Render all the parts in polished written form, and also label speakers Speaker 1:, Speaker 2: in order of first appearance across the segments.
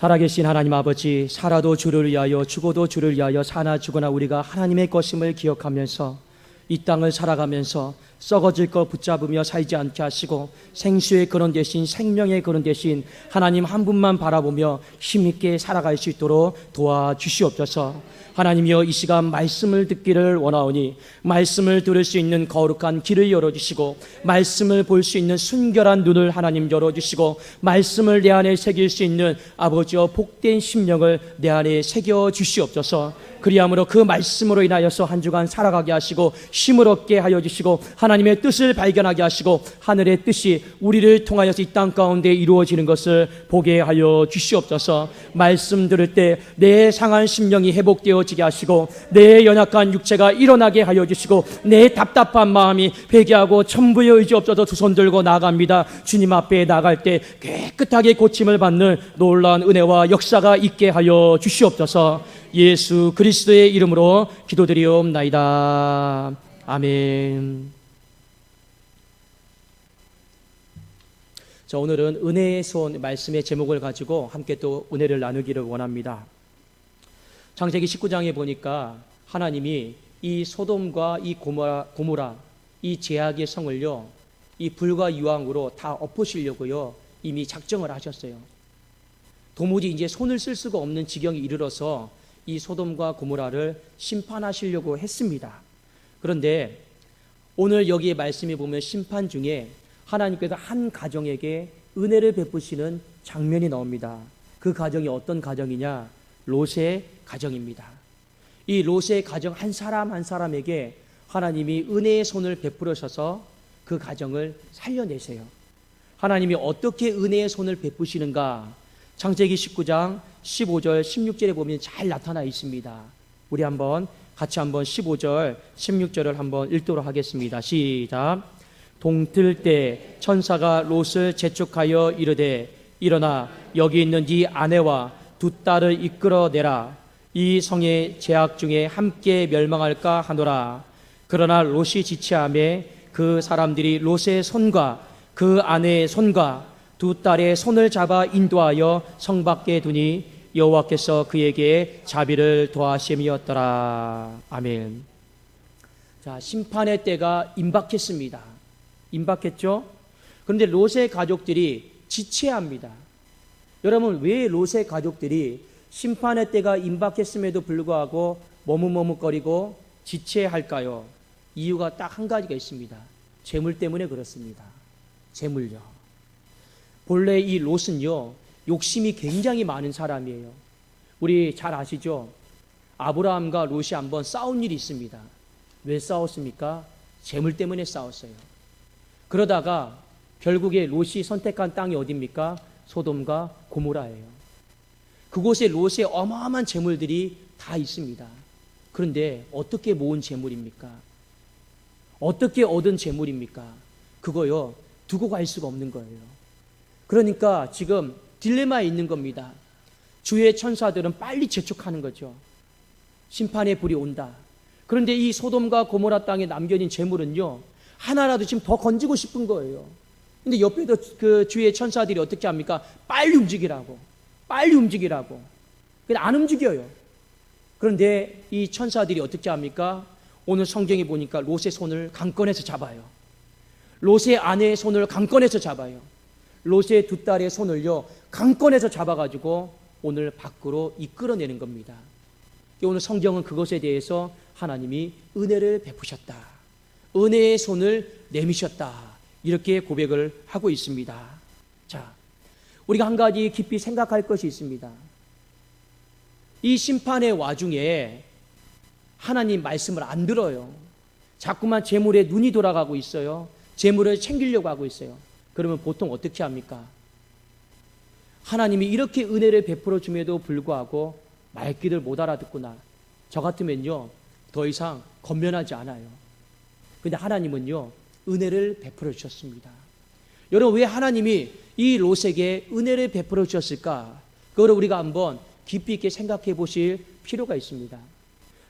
Speaker 1: 살아계신 하나님 아버지, 살아도 주를 위하여 죽어도 주를 위하여 사나 죽으나 우리가 하나님의 것임을 기억하면서 이 땅을 살아가면서 썩어질 것 붙잡으며 살지 않게 하시고 생수의 근원 대신 생명의 근원 대신 하나님 한 분만 바라보며 힘있게 살아갈 수 있도록 도와주시옵소서. 하나님이여, 이 시간 말씀을 듣기를 원하오니 말씀을 들을 수 있는 거룩한 귀를 열어주시고 말씀을 볼 수 있는 순결한 눈을 하나님 열어주시고 말씀을 내 안에 새길 수 있는 아버지여 복된 심령을 내 안에 새겨 주시옵소서. 그리함으로 그 말씀으로 인하여서 한 주간 살아가게 하시고 힘을 얻게 하여 주시고 하나님의 뜻을 발견하게 하시고 하늘의 뜻이 우리를 통하여서 이 땅 가운데 이루어지는 것을 보게 하여 주시옵소서. 말씀 들을 때 내 상한 심령이 회복되어지게 하시고 내 연약한 육체가 일어나게 하여 주시고 내 답답한 마음이 회개하고 천부의 의지 없어서 두 손 들고 나아갑니다. 주님 앞에 나갈 때 깨끗하게 고침을 받는 놀라운 은혜와 역사가 있게 하여 주시옵소서. 예수 그리스도의 이름으로 기도드리옵나이다. 아멘. 자, 오늘은 은혜의 손 말씀의 제목을 가지고 함께 또 은혜를 나누기를 원합니다. 창세기 19장에 보니까 하나님이 이 소돔과 이 고모라 이 제약의 성을요, 이 불과 유황으로 다 엎으시려고요 이미 작정을 하셨어요. 도무지 이제 손을 쓸 수가 없는 지경에 이르러서 이 소돔과 고모라를 심판하시려고 했습니다. 그런데 오늘 여기에 말씀에 보면 심판 중에 하나님께서 한 가정에게 은혜를 베푸시는 장면이 나옵니다. 그 가정이 어떤 가정이냐? 롯의 가정입니다. 이 롯의 가정 한 사람 한 사람에게 하나님이 은혜의 손을 베풀으셔서 그 가정을 살려내세요. 하나님이 어떻게 은혜의 손을 베푸시는가? 창세기 19장 15절 16절에 보면 잘 나타나 있습니다. 우리 같이 15절 16절을 한번 읽도록 하겠습니다. 시작. 동틀 때 천사가 롯을 재촉하여 이르되 일어나 여기 있는 네 아내와 두 딸을 이끌어내라. 이 성의 제약 중에 함께 멸망할까 하노라. 그러나 롯이 지체하매 그 사람들이 롯의 손과 그 아내의 손과 두 딸의 손을 잡아 인도하여 성 밖에 두니 여호와께서 그에게 자비를 더하심이었더라. 아멘. 자, 심판의 때가 임박했습니다. 임박했죠? 그런데 롯의 가족들이 지체합니다. 여러분, 왜 롯의 가족들이 심판의 때가 임박했음에도 불구하고 머뭇머뭇거리고 지체할까요? 이유가 딱 한 가지가 있습니다. 재물 때문에 그렇습니다. 재물요. 본래 이 롯은요, 욕심이 굉장히 많은 사람이에요. 우리 잘 아시죠? 아브라함과 롯이 한번 싸운 일이 있습니다. 왜 싸웠습니까? 재물 때문에 싸웠어요. 그러다가 결국에 롯이 선택한 땅이 어디입니까? 소돔과 고모라예요. 그곳에 롯의 어마어마한 재물들이 다 있습니다. 그런데 어떻게 모은 재물입니까? 어떻게 얻은 재물입니까? 그거요, 두고 갈 수가 없는 거예요. 그러니까 지금 딜레마에 있는 겁니다. 주의 천사들은 빨리 재촉하는 거죠. 심판의 불이 온다. 그런데 이 소돔과 고모라 땅에 남겨진 재물은요, 하나라도 지금 더 건지고 싶은 거예요. 근데 옆에도 그 주의 천사들이 어떻게 합니까? 빨리 움직이라고. 근데 안 움직여요. 그런데 이 천사들이 어떻게 합니까? 오늘 성경에 보니까 롯의 손을 강건해서 잡아요. 롯의 아내의 손을 강건해서 잡아요. 롯의 두 딸의 손을요, 강건해서 잡아가지고 오늘 밖으로 이끌어내는 겁니다. 오늘 성경은 그것에 대해서 하나님이 은혜를 베푸셨다. 은혜의 손을 내미셨다. 이렇게 고백을 하고 있습니다. 자, 우리가 한 가지 깊이 생각할 것이 있습니다. 이 심판의 와중에 하나님 말씀을 안 들어요. 자꾸만 재물에 눈이 돌아가고 있어요. 재물을 챙기려고 하고 있어요. 그러면 보통 어떻게 합니까? 하나님이 이렇게 은혜를 베풀어 줌에도 불구하고 말귀를 못 알아듣구나. 저 같으면요, 더 이상 건면하지 않아요. 근데 하나님은요, 은혜를 베풀어 주셨습니다. 여러분, 왜 하나님이 이 롯에게 은혜를 베풀어 주셨을까? 그걸 우리가 한번 깊이 있게 생각해 보실 필요가 있습니다.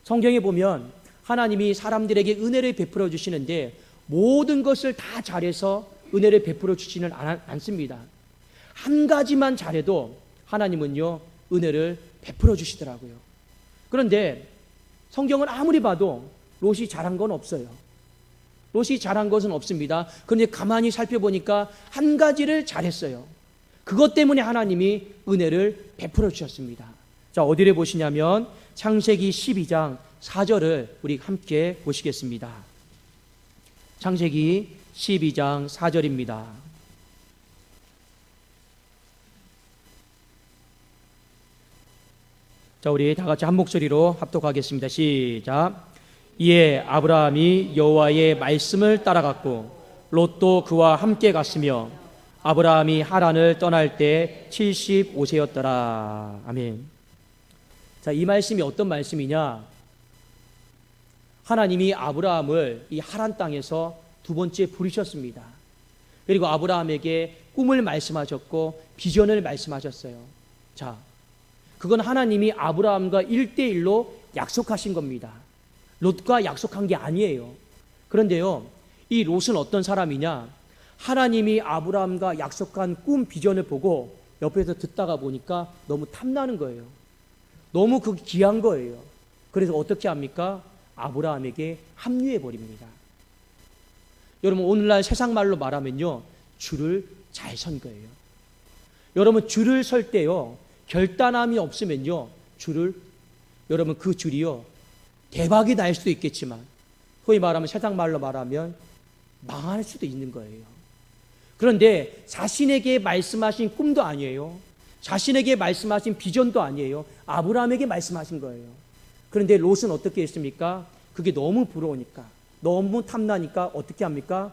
Speaker 1: 성경에 보면 하나님이 사람들에게 은혜를 베풀어 주시는데 모든 것을 다 잘해서 은혜를 베풀어 주지는 않습니다. 한 가지만 잘해도 하나님은요 은혜를 베풀어 주시더라고요. 그런데 성경을 아무리 봐도 롯이 잘한 건 없어요. 롯이 잘한 것은 없습니다. 그런데 가만히 살펴보니까 한 가지를 잘했어요. 그것 때문에 하나님이 은혜를 베풀어 주셨습니다. 자, 어디를 보시냐면 창세기 12장 4절을 우리 함께 보시겠습니다. 창세기 12장 4절입니다. 자, 우리 다 같이 한 목소리로 합독하겠습니다. 시작. 이에 아브라함이 여호와의 말씀을 따라갔고 롯도 그와 함께 갔으며 아브라함이 하란을 떠날 때 75세였더라. 아멘. 자, 이 말씀이 어떤 말씀이냐? 하나님이 아브라함을 이 하란 땅에서 두 번째 부르셨습니다. 그리고 아브라함에게 꿈을 말씀하셨고 비전을 말씀하셨어요. 자, 그건 하나님이 아브라함과 1대1로 약속하신 겁니다. 롯과 약속한 게 아니에요. 그런데요, 이 롯은 어떤 사람이냐? 하나님이 아브라함과 약속한 꿈 비전을 보고 옆에서 듣다가 보니까 너무 탐나는 거예요. 너무 그 귀한 거예요. 그래서 어떻게 합니까? 아브라함에게 합류해 버립니다. 여러분, 오늘날 세상 말로 말하면요, 줄을 잘 선 거예요. 여러분, 줄을 설 때요, 결단함이 없으면요, 여러분 그 줄이요, 대박이 날 수도 있겠지만, 소위 말하면 세상 말로 말하면 망할 수도 있는 거예요. 그런데 자신에게 말씀하신 꿈도 아니에요. 자신에게 말씀하신 비전도 아니에요. 아브라함에게 말씀하신 거예요. 그런데 롯은 어떻게 했습니까? 그게 너무 부러우니까, 너무 탐나니까 어떻게 합니까?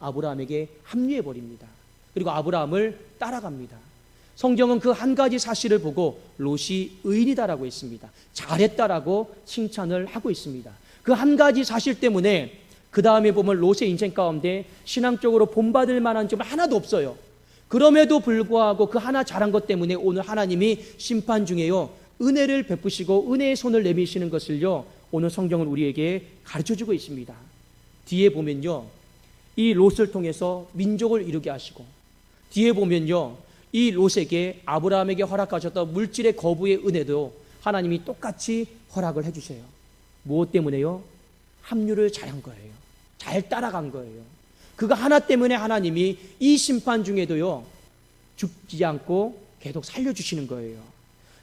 Speaker 1: 아브라함에게 합류해 버립니다. 그리고 아브라함을 따라갑니다. 성경은 그 한 가지 사실을 보고 롯이 의인이다라고 했습니다. 잘했다라고 칭찬을 하고 있습니다. 그 한 가지 사실 때문에 그 다음에 보면 롯의 인생 가운데 신앙적으로 본받을 만한 점 하나도 없어요. 그럼에도 불구하고 그 하나 잘한 것 때문에 오늘 하나님이 심판 중에요, 은혜를 베푸시고 은혜의 손을 내미시는 것을요, 오늘 성경은 우리에게 가르쳐주고 있습니다. 뒤에 보면요, 이 롯을 통해서 민족을 이루게 하시고, 뒤에 보면요, 이 롯에게 아브라함에게 허락하셨던 물질의 거부의 은혜도 하나님이 똑같이 허락을 해주세요. 무엇 때문에요? 합류를 잘한 거예요. 잘 따라간 거예요. 그거 하나 때문에 하나님이 이 심판 중에도요, 죽지 않고 계속 살려주시는 거예요.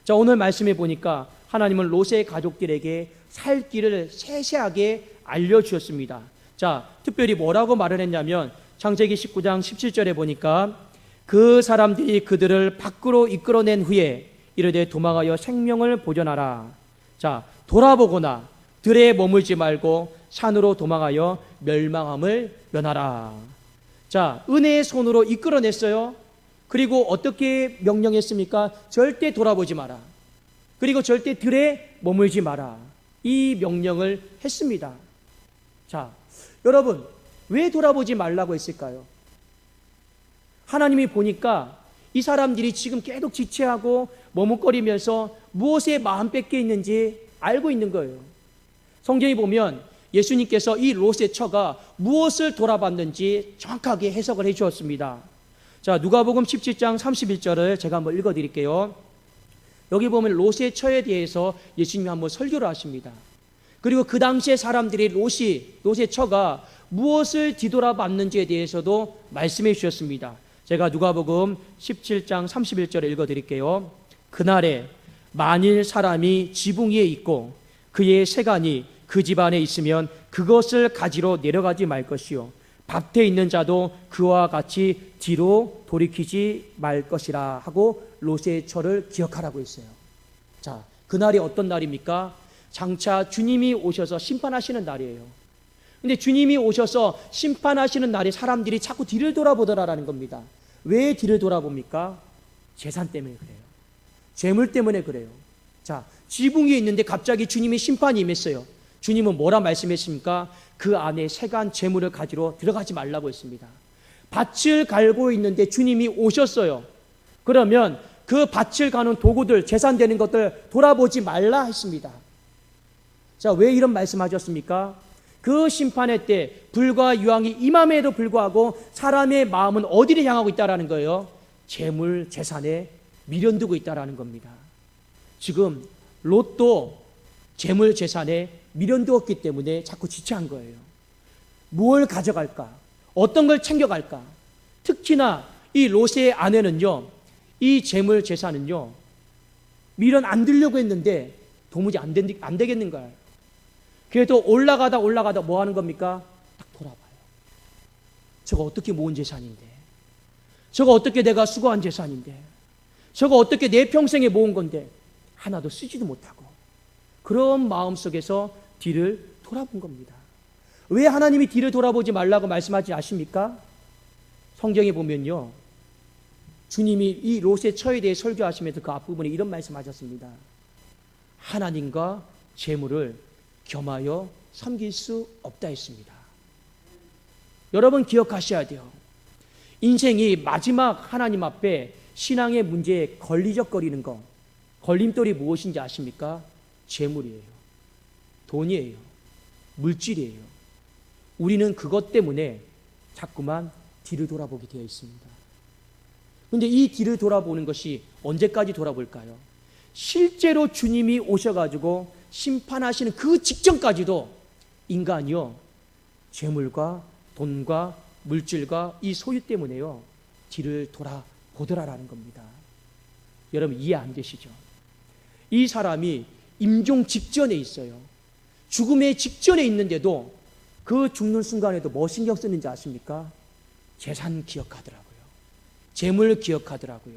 Speaker 1: 자, 오늘 말씀해 보니까 하나님은 롯의 가족들에게 살 길을 세세하게 알려주셨습니다. 자, 특별히 뭐라고 말을 했냐면 창세기 19장 17절에 보니까 그 사람들이 그들을 밖으로 이끌어낸 후에 이르되 도망하여 생명을 보존하라. 자, 돌아보거나 들에 머물지 말고 산으로 도망하여 멸망함을 면하라. 자, 은혜의 손으로 이끌어냈어요. 그리고 어떻게 명령했습니까? 절대 돌아보지 마라. 그리고 절대 들에 머물지 마라. 이 명령을 했습니다. 자, 여러분, 왜 돌아보지 말라고 했을까요? 하나님이 보니까 이 사람들이 지금 계속 지체하고 머뭇거리면서 무엇에 마음 뺏겨 있는지 알고 있는 거예요. 성경에 보면 예수님께서 이 롯의 처가 무엇을 돌아봤는지 정확하게 해석을 해 주었습니다. 자, 누가복음 17장 31절을 제가 한번 읽어 드릴게요. 여기 보면 롯의 처에 대해서 예수님이 한번 설교를 하십니다. 그리고 그 당시에 사람들이 롯의 처가 무엇을 뒤돌아봤는지에 대해서도 말씀해 주셨습니다. 제가 누가복음 17장 31절을 읽어 드릴게요. 그날에 만일 사람이 지붕 위에 있고 그의 세간이 그 집안에 있으면 그것을 가지러 내려가지 말 것이요 밭에 있는 자도 그와 같이 뒤로 돌이키지 말 것이라 하고 롯의 처를 기억하라고 했어요. 자, 그날이 어떤 날입니까? 장차 주님이 오셔서 심판하시는 날이에요. 근데 주님이 오셔서 심판하시는 날에 사람들이 자꾸 뒤를 돌아보더라라는 겁니다. 왜 뒤를 돌아봅니까? 재산 때문에 그래요. 재물 때문에 그래요. 자, 지붕 위에 있는데 갑자기 주님이 심판이 임했어요. 주님은 뭐라 말씀했습니까? 그 안에 세간 재물을 가지러 들어가지 말라고 했습니다. 밭을 갈고 있는데 주님이 오셨어요. 그러면 그 밭을 가는 도구들, 재산 되는 것들 돌아보지 말라 했습니다. 자, 왜 이런 말씀하셨습니까? 그 심판의 때 불과 유황이 임함에도 불구하고 사람의 마음은 어디를 향하고 있다라는 거예요? 재물, 재산에 미련두고 있다라는 겁니다. 지금 롯도 재물 재산에 미련두었기 때문에 자꾸 지체한 거예요. 무엇을 가져갈까? 어떤 걸 챙겨갈까? 특히나 이 롯의 아내는요, 이 재물 재산은요, 미련 안 들려고 했는데 도무지 안 되겠는가요? 그래도 올라가다 뭐 하는 겁니까? 딱 돌아봐요. 저거 어떻게 모은 재산인데? 저거 어떻게 내가 수고한 재산인데? 저거 어떻게 내 평생에 모은 건데? 하나도 쓰지도 못하고. 그런 마음 속에서 뒤를 돌아본 겁니다. 왜 하나님이 뒤를 돌아보지 말라고 말씀하지 않습니까? 성경에 보면요, 주님이 이 롯의 처에 대해 설교하시면서 그 앞부분에 이런 말씀하셨습니다. 하나님과 재물을 겸하여 섬길 수 없다 했습니다. 여러분 기억하셔야 돼요. 인생이 마지막 하나님 앞에 신앙의 문제에 걸리적거리는 거, 걸림돌이 무엇인지 아십니까? 재물이에요. 돈이에요. 물질이에요. 우리는 그것 때문에 자꾸만 뒤를 돌아보게 되어 있습니다. 그런데 이 뒤를 돌아보는 것이 언제까지 돌아볼까요? 실제로 주님이 오셔가지고 심판하시는 그 직전까지도 인간이요, 재물과 돈과 물질과 이 소유 때문에요, 뒤를 돌아보더라라는 겁니다. 여러분 이해 안 되시죠? 이 사람이 임종 직전에 있어요. 죽음의 직전에 있는데도 그 죽는 순간에도 뭐 신경 쓰는지 아십니까? 재산 기억하더라고요. 재물 기억하더라고요.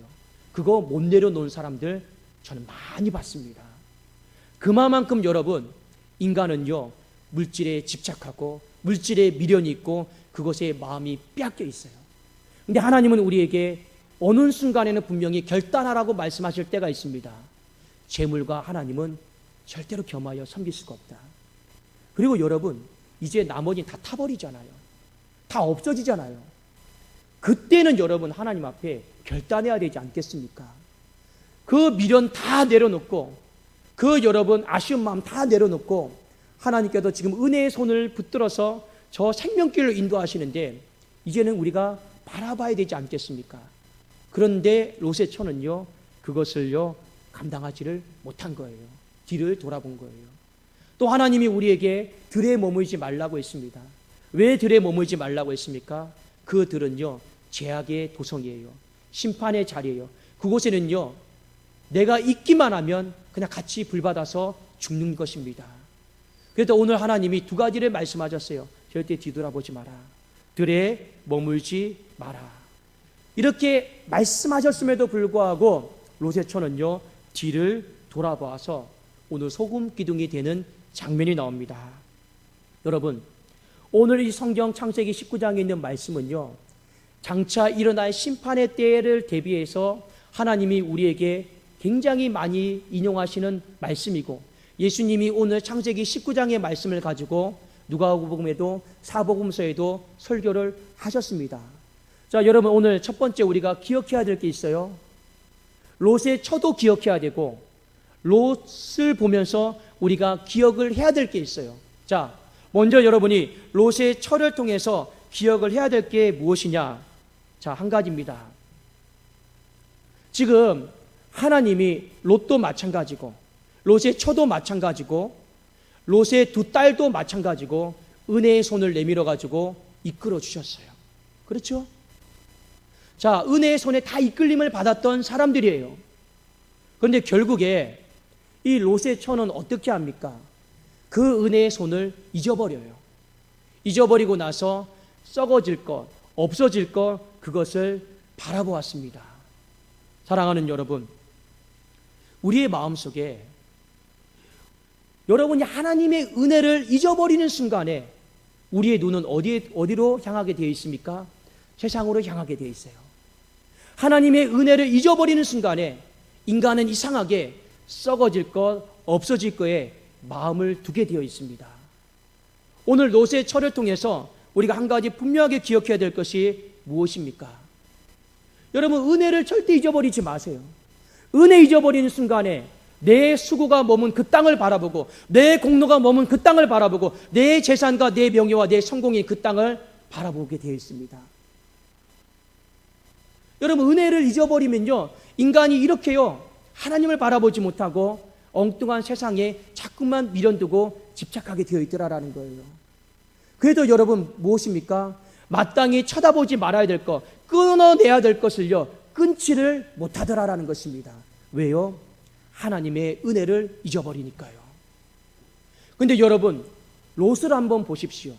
Speaker 1: 그거 못 내려놓은 사람들 저는 많이 봤습니다. 그만큼 여러분, 인간은요, 물질에 집착하고 물질에 미련이 있고 그것에 마음이 빼앗겨 있어요. 근데 하나님은 우리에게 어느 순간에는 분명히 결단하라고 말씀하실 때가 있습니다. 재물과 하나님은 절대로 겸하여 섬길 수가 없다. 그리고 여러분, 이제 나머지 다 타버리잖아요. 다 없어지잖아요. 그때는 여러분 하나님 앞에 결단해야 되지 않겠습니까? 그 미련 다 내려놓고, 그 여러분 아쉬운 마음 다 내려놓고 하나님께서 지금 은혜의 손을 붙들어서 저 생명길로 인도하시는데 이제는 우리가 바라봐야 되지 않겠습니까? 그런데 롯의 처는요, 그것을요 감당하지를 못한 거예요. 뒤를 돌아본 거예요. 또 하나님이 우리에게 들에 머물지 말라고 했습니다. 왜 들에 머물지 말라고 했습니까? 그 들은요, 죄악의 도성이에요. 심판의 자리예요. 그곳에는요, 내가 있기만 하면 그냥 같이 불받아서 죽는 것입니다. 그래서 오늘 하나님이 두 가지를 말씀하셨어요. 절대 뒤돌아보지 마라. 들에 머물지 마라. 이렇게 말씀하셨음에도 불구하고 롯의 처는요, 뒤를 돌아봐서 오늘 소금 기둥이 되는 장면이 나옵니다. 여러분, 오늘 이 성경 창세기 19장에 있는 말씀은요, 장차 일어날 심판의 때를 대비해서 하나님이 우리에게 굉장히 많이 인용하시는 말씀이고, 예수님이 오늘 창세기 19장의 말씀을 가지고 누가복음에도 사복음서에도 설교를 하셨습니다. 자, 여러분 오늘 첫 번째 우리가 기억해야 될 게 있어요. 롯의 처도 기억해야 되고, 롯을 보면서 우리가 기억을 해야 될 게 있어요. 자, 먼저 여러분이 롯의 처를 통해서 기억을 해야 될 게 무엇이냐? 자, 한 가지입니다. 지금 하나님이 롯도 마찬가지고 롯의 처도 마찬가지고 롯의 두 딸도 마찬가지고 은혜의 손을 내밀어 가지고 이끌어 주셨어요. 그렇죠? 자, 은혜의 손에 다 이끌림을 받았던 사람들이에요. 그런데 결국에 이 롯의 처는 어떻게 합니까? 그 은혜의 손을 잊어버려요. 잊어버리고 나서 썩어질 것, 없어질 것, 그것을 바라보았습니다. 사랑하는 여러분, 우리의 마음속에 여러분이 하나님의 은혜를 잊어버리는 순간에 우리의 눈은 어디로 향하게 되어 있습니까? 세상으로 향하게 되어 있어요. 하나님의 은혜를 잊어버리는 순간에 인간은 이상하게 썩어질 것, 없어질 거에 마음을 두게 되어 있습니다. 오늘 롯의 처를 통해서 우리가 한 가지 분명하게 기억해야 될 것이 무엇입니까? 여러분, 은혜를 절대 잊어버리지 마세요. 은혜 잊어버리는 순간에 내 수고가 머문 그 땅을 바라보고, 내 공로가 머문 그 땅을 바라보고, 내 재산과 내 명예와 내 성공이 그 땅을 바라보게 되어 있습니다. 여러분, 은혜를 잊어버리면요, 인간이 이렇게요, 하나님을 바라보지 못하고 엉뚱한 세상에 자꾸만 미련두고 집착하게 되어 있더라라는 거예요. 그래도 여러분 무엇입니까? 마땅히 쳐다보지 말아야 될 것, 끊어내야 될 것을요, 끊지를 못하더라라는 것입니다. 왜요? 하나님의 은혜를 잊어버리니까요. 근데 여러분, 롯을 한번 보십시오.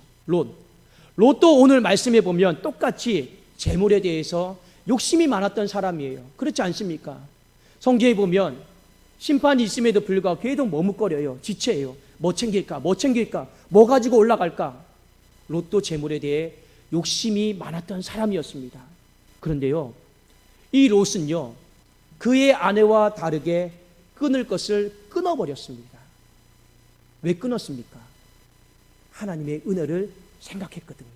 Speaker 1: 롯도 오늘 말씀해 보면 똑같이 재물에 대해서 욕심이 많았던 사람이에요. 그렇지 않습니까? 성경에 보면 심판이 있음에도 불구하고 계속 머뭇거려요. 지체해요. 뭐 챙길까? 뭐 가지고 올라갈까? 롯도 재물에 대해 욕심이 많았던 사람이었습니다. 그런데요, 이 롯은요, 그의 아내와 다르게 끊을 것을 끊어버렸습니다. 왜 끊었습니까? 하나님의 은혜를 생각했거든요.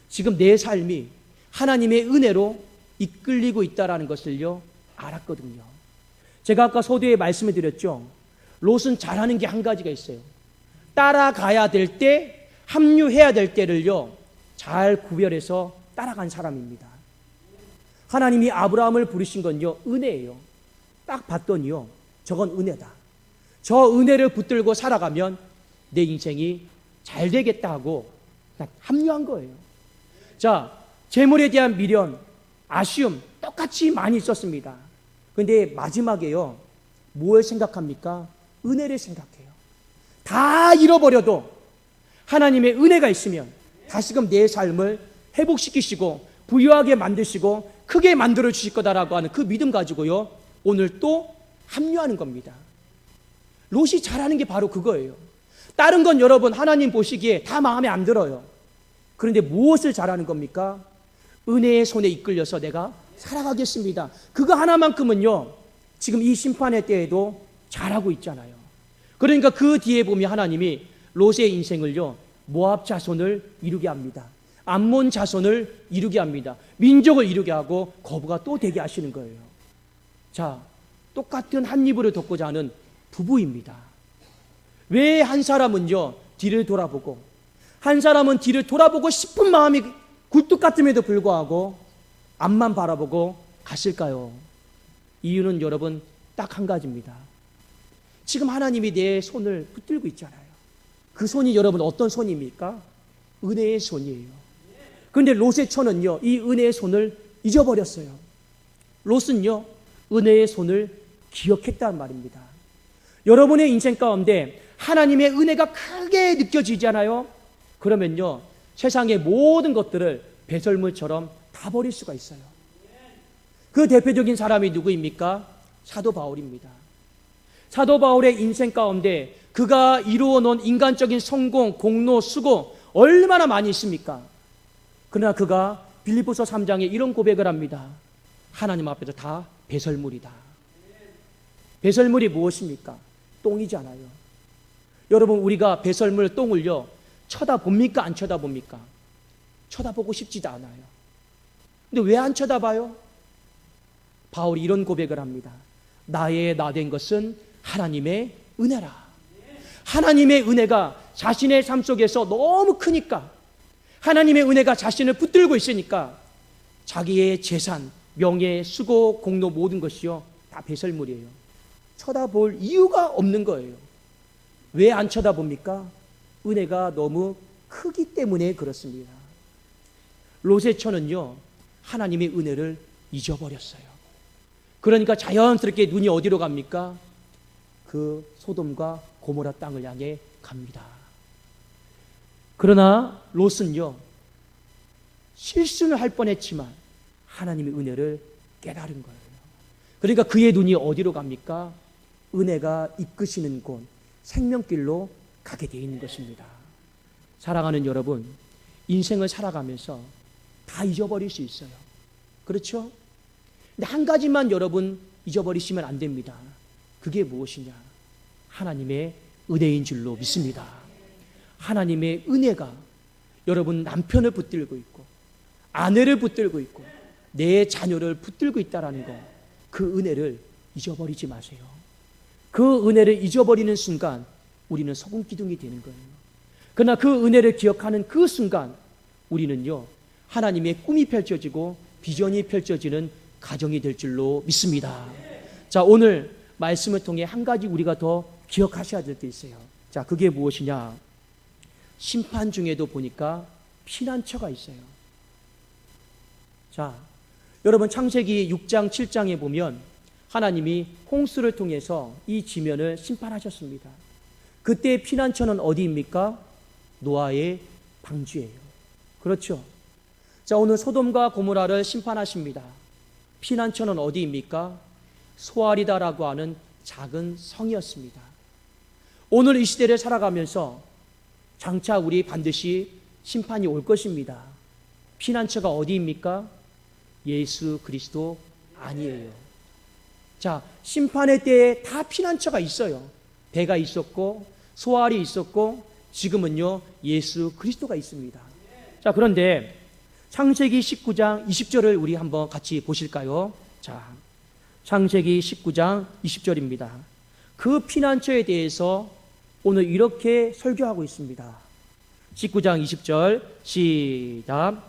Speaker 1: 지금 내 삶이 하나님의 은혜로 이끌리고 있다는 것을요, 알았거든요. 제가 아까 서두에 말씀을 드렸죠. 롯은 잘하는 게 한 가지가 있어요. 따라가야 될 때, 합류해야 될 때를요, 잘 구별해서 따라간 사람입니다. 하나님이 아브라함을 부르신 건요, 은혜예요. 딱 봤더니요, 저건 은혜다. 저 은혜를 붙들고 살아가면 내 인생이 잘 되겠다 하고 합류한 거예요. 자, 재물에 대한 미련, 아쉬움 똑같이 많이 있었습니다. 그런데 마지막에요, 뭘 생각합니까? 은혜를 생각해요. 다 잃어버려도 하나님의 은혜가 있으면 다시금 내 삶을 회복시키시고 부유하게 만드시고 크게 만들어 주실 거다라고 하는 그 믿음 가지고요, 오늘 또 합류하는 겁니다. 롯이 잘하는 게 바로 그거예요. 다른 건 여러분 하나님 보시기에 다 마음에 안 들어요. 그런데 무엇을 잘하는 겁니까? 은혜의 손에 이끌려서 내가 살아가겠습니다. 그거 하나만큼은요, 지금 이 심판의 때에도 잘하고 있잖아요. 그러니까 그 뒤에 보면 하나님이 롯의 인생을요, 모압 자손을 이루게 합니다. 암몬 자손을 이루게 합니다. 민족을 이루게 하고 거부가 또 되게 하시는 거예요. 자, 똑같은 한 입으로 덮고자 하는 부부입니다. 왜 한 사람은요, 뒤를 돌아보고, 한 사람은 뒤를 돌아보고 싶은 마음이 굴뚝 같음에도 불구하고 앞만 바라보고 갔을까요? 이유는 여러분 딱 한 가지입니다. 지금 하나님이 내 손을 붙들고 있잖아요. 그 손이 여러분 어떤 손입니까? 은혜의 손이에요. 그런데 롯의 처는요, 이 은혜의 손을 잊어버렸어요. 롯은요, 은혜의 손을 기억했단 말입니다. 여러분의 인생 가운데 하나님의 은혜가 크게 느껴지잖아요. 그러면요, 세상의 모든 것들을 배설물처럼 다 버릴 수가 있어요. 그 대표적인 사람이 누구입니까? 사도 바울입니다. 사도 바울의 인생 가운데 그가 이루어 놓은 인간적인 성공, 공로, 수고 얼마나 많이 있습니까? 그러나 그가 빌립보서 3장에 이런 고백을 합니다. 하나님 앞에서 다 배설물이다. 배설물이 무엇입니까? 똥이잖아요. 여러분, 우리가 배설물 똥을요, 쳐다봅니까? 안 쳐다봅니까? 쳐다보고 싶지도 않아요. 근데 왜 안 쳐다봐요? 바울이 이런 고백을 합니다. 나의 나 된 것은 하나님의 은혜라. 하나님의 은혜가 자신의 삶 속에서 너무 크니까, 하나님의 은혜가 자신을 붙들고 있으니까 자기의 재산, 명예, 수고, 공로 모든 것이요, 다 배설물이에요. 쳐다볼 이유가 없는 거예요. 왜 안 쳐다봅니까? 은혜가 너무 크기 때문에 그렇습니다. 롯의 처는요, 하나님의 은혜를 잊어버렸어요. 그러니까 자연스럽게 눈이 어디로 갑니까? 그 소돔과 고모라 땅을 향해 갑니다. 그러나 롯은요, 실수를 할 뻔했지만 하나님의 은혜를 깨달은 거예요. 그러니까 그의 눈이 어디로 갑니까? 은혜가 이끄시는 곳, 생명길로 가게 되어 있는 것입니다. 사랑하는 여러분, 인생을 살아가면서 다 잊어버릴 수 있어요. 그렇죠? 근데 한 가지만 여러분 잊어버리시면 안 됩니다. 그게 무엇이냐? 하나님의 은혜인 줄로 믿습니다. 하나님의 은혜가 여러분 남편을 붙들고 있고 아내를 붙들고 있고 내 자녀를 붙들고 있다는 거, 그 은혜를 잊어버리지 마세요. 그 은혜를 잊어버리는 순간 우리는 소금 기둥이 되는 거예요. 그러나 그 은혜를 기억하는 그 순간 우리는요, 하나님의 꿈이 펼쳐지고 비전이 펼쳐지는 가정이 될 줄로 믿습니다. 자, 오늘 말씀을 통해 한 가지 우리가 더 기억하셔야 될 게 있어요. 자, 그게 무엇이냐? 심판 중에도 보니까 피난처가 있어요. 자, 여러분 창세기 6장 7장에 보면 하나님이 홍수를 통해서 이 지면을 심판하셨습니다. 그때 피난처는 어디입니까? 노아의 방주예요. 그렇죠? 자, 오늘 소돔과 고모라를 심판하십니다. 피난처는 어디입니까? 소알이다라고 하는 작은 성이었습니다. 오늘 이 시대를 살아가면서 장차 우리 반드시 심판이 올 것입니다. 피난처가 어디입니까? 예수 그리스도 아니에요. 자, 심판의 때에 다 피난처가 있어요. 배가 있었고 소알이 있었고 지금은요 예수 그리스도가 있습니다. 자, 그런데 창세기 19장 20절을 우리 한번 같이 보실까요? 자, 창세기 19장 20절입니다. 그 피난처에 대해서 오늘 이렇게 설교하고 있습니다. 19장 20절 시작.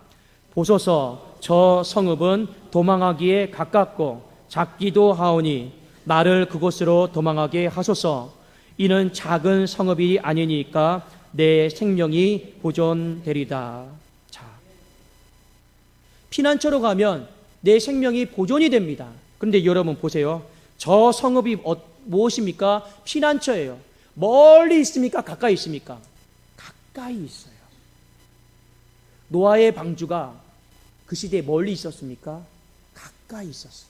Speaker 1: 보소서 저 성읍은 도망하기에 가깝고 작기도 하오니 나를 그곳으로 도망하게 하소서. 이는 작은 성읍이 아니니까 내 생명이 보존되리다. 자, 피난처로 가면 내 생명이 보존이 됩니다. 그런데 여러분 보세요. 저 성읍이 무엇입니까? 피난처예요. 멀리 있습니까? 가까이 있습니까? 가까이 있어요. 노아의 방주가 그 시대에 멀리 있었습니까? 가까이 있었어요.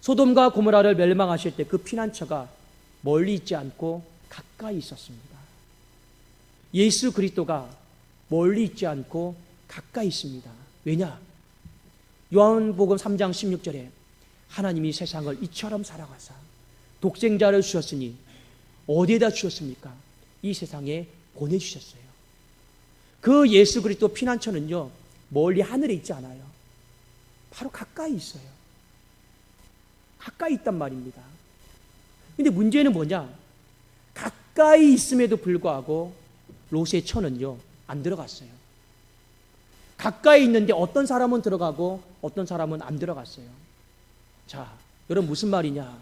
Speaker 1: 소돔과 고모라를 멸망하실 때 그 피난처가 멀리 있지 않고 가까이 있었습니다. 예수 그리스도가 멀리 있지 않고 가까이 있습니다. 왜냐? 요한복음 3장 16절에 하나님이 세상을 이처럼 사랑하사 독생자를 주셨으니 어디에다 주셨습니까? 이 세상에 보내주셨어요. 그 예수 그리스도 피난처는요 멀리 하늘에 있지 않아요. 바로 가까이 있어요. 가까이 있단 말입니다. 근데 문제는 뭐냐? 가까이 있음에도 불구하고 롯의 처는요 안 들어갔어요. 가까이 있는데 어떤 사람은 들어가고 어떤 사람은 안 들어갔어요. 자, 여러분 무슨 말이냐?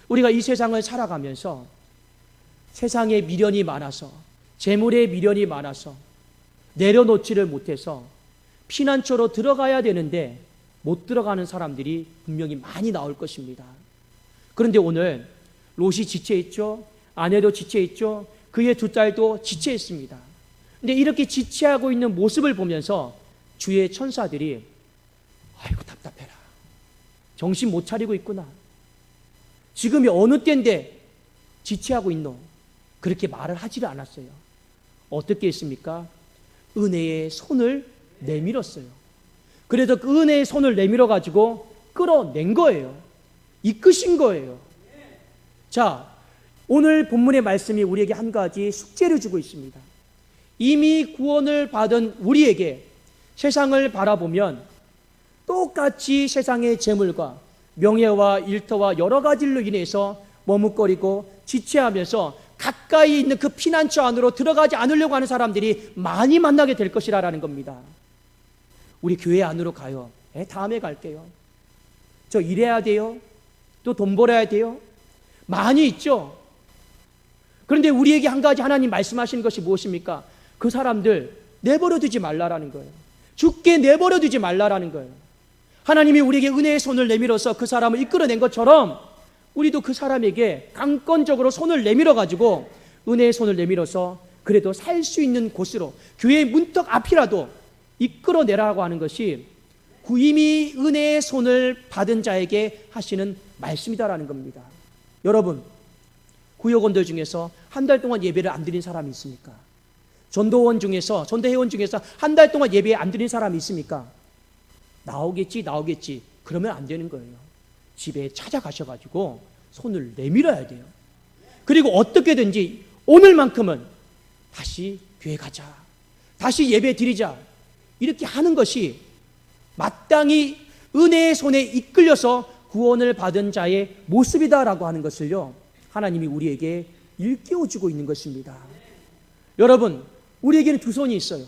Speaker 1: 우리가 이 세상을 살아가면서 세상에 미련이 많아서 재물에 미련이 많아서 내려놓지를 못해서 피난처로 들어가야 되는데 못 들어가는 사람들이 분명히 많이 나올 것입니다. 그런데 오늘 롯이 지체했죠. 아내도 지체했죠. 그의 두 딸도 지체했습니다. 근데 이렇게 지체하고 있는 모습을 보면서 주의 천사들이 아이고 답답해라. 정신 못 차리고 있구나. 지금이 어느 때인데 지체하고 있노? 그렇게 말을 하지를 않았어요. 어떻게 했습니까? 은혜의 손을 내밀었어요. 그래서 그 은혜의 손을 내밀어 가지고 끌어낸 거예요. 이끄신 거예요. 자, 오늘 본문의 말씀이 우리에게 한 가지 숙제를 주고 있습니다. 이미 구원을 받은 우리에게 세상을 바라보면 똑같이 세상의 재물과 명예와 일터와 여러 가지로 인해서 머뭇거리고 지체하면서 가까이 있는 그 피난처 안으로 들어가지 않으려고 하는 사람들이 많이 만나게 될 것이라는 겁니다. 우리 교회 안으로 가요. 다음에 갈게요. 저 일해야 돼요. 또 돈 벌어야 돼요. 많이 있죠. 그런데 우리에게 한 가지 하나님 말씀하시는 것이 무엇입니까? 그 사람들 내버려 두지 말라라는 거예요. 죽게 내버려 두지 말라라는 거예요. 하나님이 우리에게 은혜의 손을 내밀어서 그 사람을 이끌어낸 것처럼 우리도 그 사람에게 강권적으로 손을 내밀어 가지고 은혜의 손을 내밀어서 그래도 살 수 있는 곳으로 교회의 문턱 앞이라도 이끌어내라고 하는 것이 이미 은혜의 손을 받은 자에게 하시는 말씀이다라는 겁니다. 여러분, 구역원들 중에서 한 달 동안 예배를 안 드린 사람이 있습니까? 전도회원 중에서 한 달 동안 예배 안 드린 사람이 있습니까? 나오겠지. 그러면 안 되는 거예요. 집에 찾아가셔가지고 손을 내밀어야 돼요. 그리고 어떻게든지 오늘만큼은 다시 교회 가자. 다시 예배 드리자. 이렇게 하는 것이 마땅히 은혜의 손에 이끌려서 구원을 받은 자의 모습이다라고 하는 것을요, 하나님이 우리에게 일깨워주고 있는 것입니다. 여러분, 우리에게는 두 손이 있어요.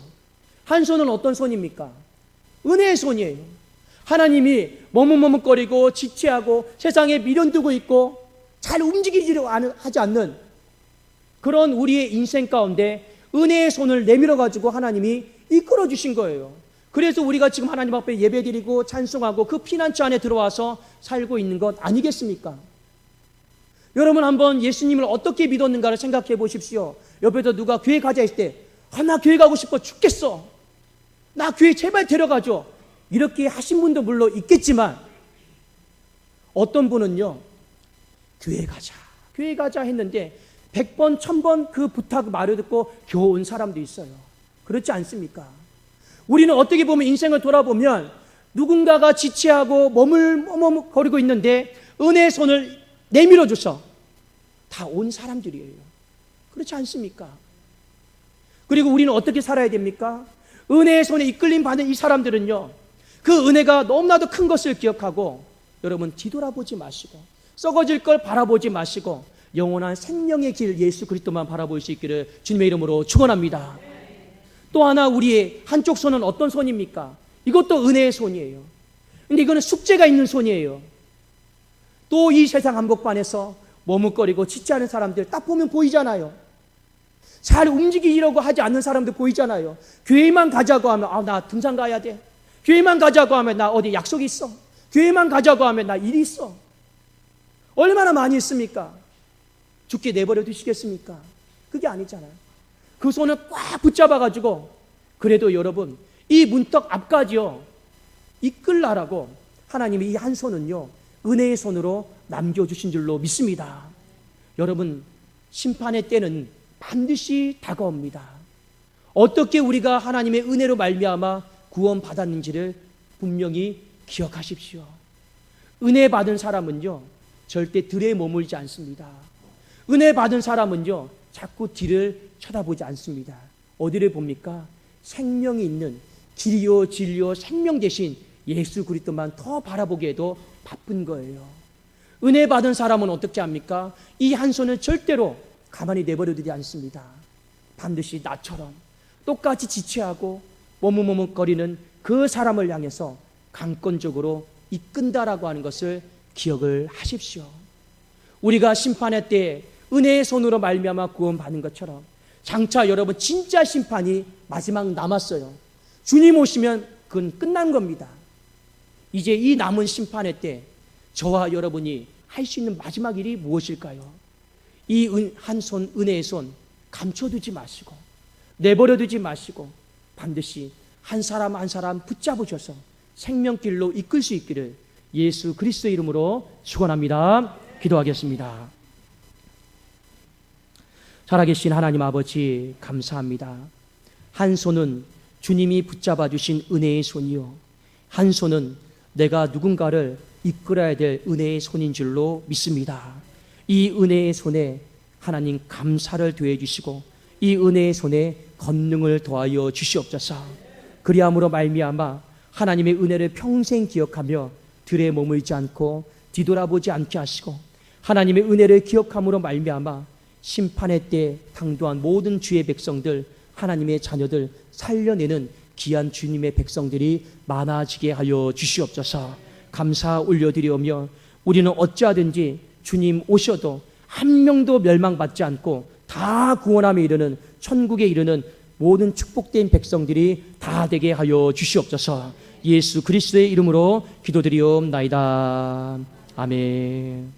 Speaker 1: 한 손은 어떤 손입니까? 은혜의 손이에요. 하나님이 머뭇머뭇거리고 지체하고 세상에 미련두고 있고 잘 움직이지를 하지 않는 그런 우리의 인생 가운데 은혜의 손을 내밀어 가지고 하나님이 이끌어 주신 거예요. 그래서 우리가 지금 하나님 앞에 예배드리고 찬송하고 그 피난처 안에 들어와서 살고 있는 것 아니겠습니까? 여러분 한번 예수님을 어떻게 믿었는가를 생각해 보십시오. 옆에서 누가 교회 가자 했을 때 나 교회 가고 싶어 죽겠어. 나 교회 제발 데려가줘. 이렇게 하신 분도 물론 있겠지만 어떤 분은요, 교회 가자 했는데 100번, 1000번 그 부탁 말을 듣고 겨우 온 사람도 있어요. 그렇지 않습니까? 우리는 어떻게 보면 인생을 돌아보면 누군가가 지체하고 머뭇거리고 있는데 은혜의 손을 내밀어 줘서 다 온 사람들이에요. 그렇지 않습니까? 그리고 우리는 어떻게 살아야 됩니까? 은혜의 손에 이끌림 받은 이 사람들은요, 그 은혜가 너무나도 큰 것을 기억하고 여러분 뒤돌아보지 마시고 썩어질 걸 바라보지 마시고 영원한 생명의 길 예수 그리스도만 바라볼 수 있기를 주님의 이름으로 축원합니다. 또 하나 우리의 한쪽 손은 어떤 손입니까? 이것도 은혜의 손이에요. 근데 이거는 숙제가 있는 손이에요. 또 이 세상 한복판에서 머뭇거리고 지체하는 사람들 딱 보면 보이잖아요. 잘 움직이려고 하지 않는 사람들 보이잖아요. 교회만 가자고 하면 나 등산 가야 돼. 교회만 가자고 하면 나 어디 약속이 있어. 교회만 가자고 하면 나 일이 있어. 얼마나 많이 있습니까? 죽게 내버려 두시겠습니까? 그게 아니잖아요. 그 손을 꽉 붙잡아가지고 그래도 여러분 이 문턱 앞까지요 이끌라라고 하나님이 이 한 손은요 은혜의 손으로 남겨주신 줄로 믿습니다. 여러분 심판의 때는 반드시 다가옵니다. 어떻게 우리가 하나님의 은혜로 말미암아 구원받았는지를 분명히 기억하십시오. 은혜 받은 사람은요 절대 들에 머물지 않습니다. 은혜 받은 사람은요 자꾸 뒤를 쳐다보지 않습니다. 어디를 봅니까? 생명이 있는 길이요 진리요 생명 대신 예수 그리스도만 더 바라보기에도 바쁜 거예요. 은혜 받은 사람은 어떻게 합니까? 이 한 손을 절대로 가만히 내버려두지 않습니다. 반드시 나처럼 똑같이 지체하고 머뭇머뭇거리는 그 사람을 향해서 강권적으로 이끈다라고 하는 것을 기억을 하십시오. 우리가 심판의 때에 은혜의 손으로 말미암아 구원받는 것처럼 장차 여러분 진짜 심판이 마지막 남았어요. 주님 오시면 그건 끝난 겁니다. 이제 이 남은 심판의 때 저와 여러분이 할 수 있는 마지막 일이 무엇일까요? 이 한 손 은혜의 손 감춰두지 마시고 내버려두지 마시고 반드시 한 사람 한 사람 붙잡으셔서 생명길로 이끌 수 있기를 예수 그리스도의 이름으로 축원합니다. 기도하겠습니다. 살아계신 하나님 아버지 감사합니다. 한 손은 주님이 붙잡아 주신 은혜의 손이요 한 손은 내가 누군가를 이끌어야 될 은혜의 손인 줄로 믿습니다. 이 은혜의 손에 하나님 감사를 더해 주시고 이 은혜의 손에 권능을 더하여 주시옵소서. 그리함으로 말미암아 하나님의 은혜를 평생 기억하며 들에 머물지 않고 뒤돌아보지 않게 하시고 하나님의 은혜를 기억함으로 말미암아 심판의 때 당도한 모든 주의 백성들 하나님의 자녀들 살려내는 귀한 주님의 백성들이 많아지게 하여 주시옵소서. 감사 올려드리오며 우리는 어찌하든지 주님 오셔도 한 명도 멸망받지 않고 다 구원함에 이르는 천국에 이르는 모든 축복된 백성들이 다 되게 하여 주시옵소서. 예수 그리스도의 이름으로 기도드리옵나이다. 아멘.